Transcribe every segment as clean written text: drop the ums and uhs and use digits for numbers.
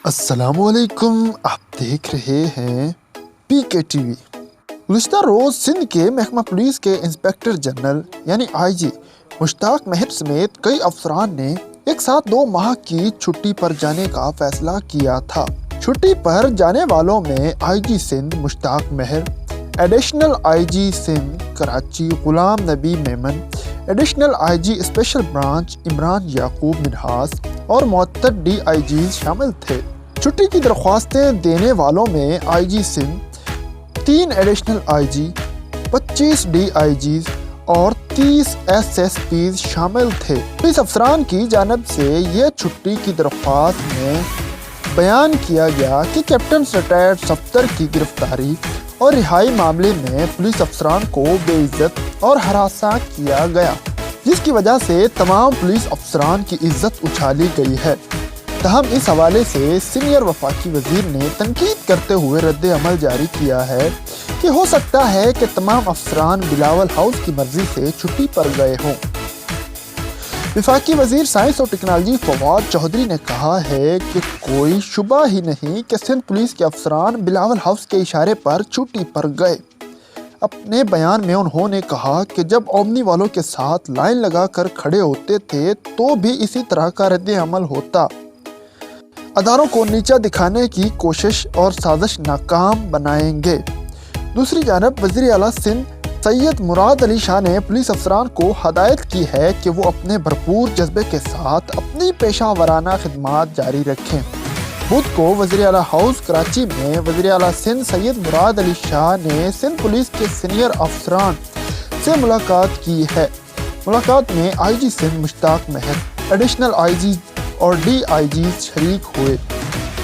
السلام علیکم، آپ دیکھ رہے ہیں پی کے ٹی وی۔ گزشتہ روز سندھ کے محکمہ پولیس کے انسپکٹر جنرل یعنی آئی جی مشتاق مہر سمیت کئی افسران نے ایک ساتھ 2 ماہ کی چھٹی پر جانے کا فیصلہ کیا تھا۔ چھٹی پر جانے والوں میں I G Sindh Mushtaq Mehar, additional I G Sindh Karachi Ghulam Nabi Memon, additional I G special branch Imran Yaqoob Minhas اور معطل ڈی آئی جیز شامل تھے۔ چھٹی کی درخواستیں دینے والوں میں I G Sindh, 3 additional I G, 25 D I Gs اور 30 ایس ایس پیز شامل تھے۔ پولیس افسران کی جانب سے یہ چھٹی کی درخواست میں بیان کیا گیا کہ کیپٹن ریٹائرڈ صفدر کی گرفتاری اور رہائی معاملے میں پولیس افسران کو بے عزت اور ہراساں کیا گیا، جس کی وجہ سے تمام پولیس افسران کی عزت اچھالی گئی ہے۔ تاہم اس حوالے سے سینئر وفاقی وزیر نے تنقید کرتے ہوئے رد عمل جاری کیا ہے کہ ہو سکتا ہے کہ تمام افسران بلاول ہاؤس کی مرضی سے چھٹی پر گئے ہوں۔ وفاقی وزیر سائنس اور ٹیکنالوجی فواد چودھری نے کہا ہے کہ کوئی شبہ ہی نہیں کہ سندھ پولیس کے افسران بلاول ہاؤس کے اشارے پر چھٹی پر گئے۔ اپنے بیان میں انہوں نے کہا کہ جب اومنی والوں کے ساتھ لائن لگا کر کھڑے ہوتے تھے تو بھی اسی طرح کا رد عمل ہوتا۔ اداروں کو نیچا دکھانے کی کوشش اور سازش ناکام بنائیں گے۔ دوسری جانب وزیر اعلیٰ سندھ سید مراد علی شاہ نے پولیس افسران کو ہدایت کی ہے کہ وہ اپنے بھرپور جذبے کے ساتھ اپنی پیشہ ورانہ خدمات جاری رکھیں۔ بدھ کو وزیر اعلیٰ ہاؤس کراچی میں وزیر اعلیٰ سندھ سید مراد علی شاہ نے سندھ پولیس کے سینئر افسران سے ملاقات کی ہے۔ ملاقات میں I G Sindh Mushtaq Mehar, additional I جی اور ڈی آئی جی شریک ہوئے۔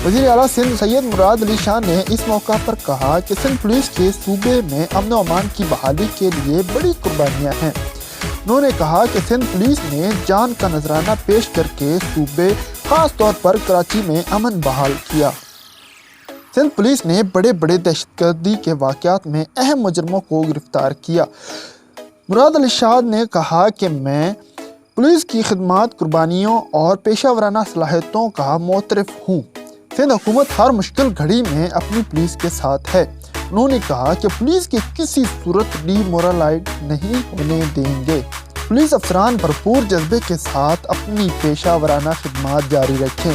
وزیر اعلیٰ سندھ سید مراد علی شاہ نے اس موقع پر کہا کہ سندھ پولیس کے صوبے میں امن و امان کی بحالی کے لیے بڑی قربانیاں ہیں۔ انہوں نے کہا کہ سندھ پولیس نے جان کا نذرانہ پیش کر کے صوبے خاص طور پر کراچی میں امن بحال کیا۔ سندھ پولیس نے بڑے بڑے دہشت گردی کے واقعات میں اہم مجرموں کو گرفتار کیا۔ مراد علی شاہ نے کہا کہ میں پولیس کی خدمات، قربانیوں اور پیشہ ورانہ صلاحیتوں کا معترف ہوں۔ سندھ حکومت ہر مشکل گھڑی میں اپنی پولیس کے ساتھ ہے۔ انہوں نے کہا کہ پولیس کی کسی صورت ڈی مورلائز نہیں ہونے دیں گے۔ پولیس افسران بھرپور جذبے کے ساتھ اپنی پیشہ ورانہ خدمات جاری رکھیں۔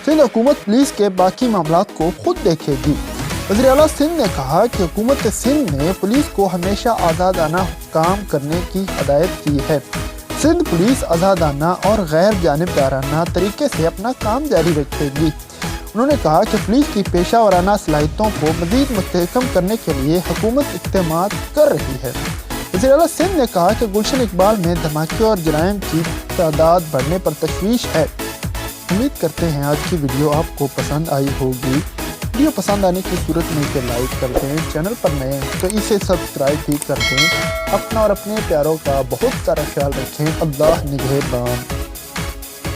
سندھ حکومت پولیس کے باقی معاملات کو خود دیکھے گی۔ وزیر اعلیٰ سندھ نے کہا کہ حکومت سندھ نے پولیس کو ہمیشہ آزادانہ کام کرنے کی ہدایت کی ہے۔ سندھ پولیس آزادانہ اور غیر جانبدارانہ طریقے سے اپنا کام جاری رکھے گی۔ انہوں نے کہا کہ پولیس کی پیشہ ورانہ صلاحیتوں کو مزید مستحکم کرنے کے لیے حکومت اقدامات کر رہی ہے۔ وزیر اعلیٰ سندھ نے کہا کہ گلشن اقبال میں دھماکے اور جرائم کی تعداد بڑھنے پر تشویش ہے۔ امید کرتے ہیں آج کی ویڈیو آپ کو پسند آئی ہوگی۔ ویڈیو پسند آنے کی صورت میں اسے لائک کر دیں، چینل پر نئے ہیں تو اسے سبسکرائب بھی کر دیں۔ اپنا اور اپنے پیاروں کا بہت سارا خیال رکھیں۔ اللہ نگہبان۔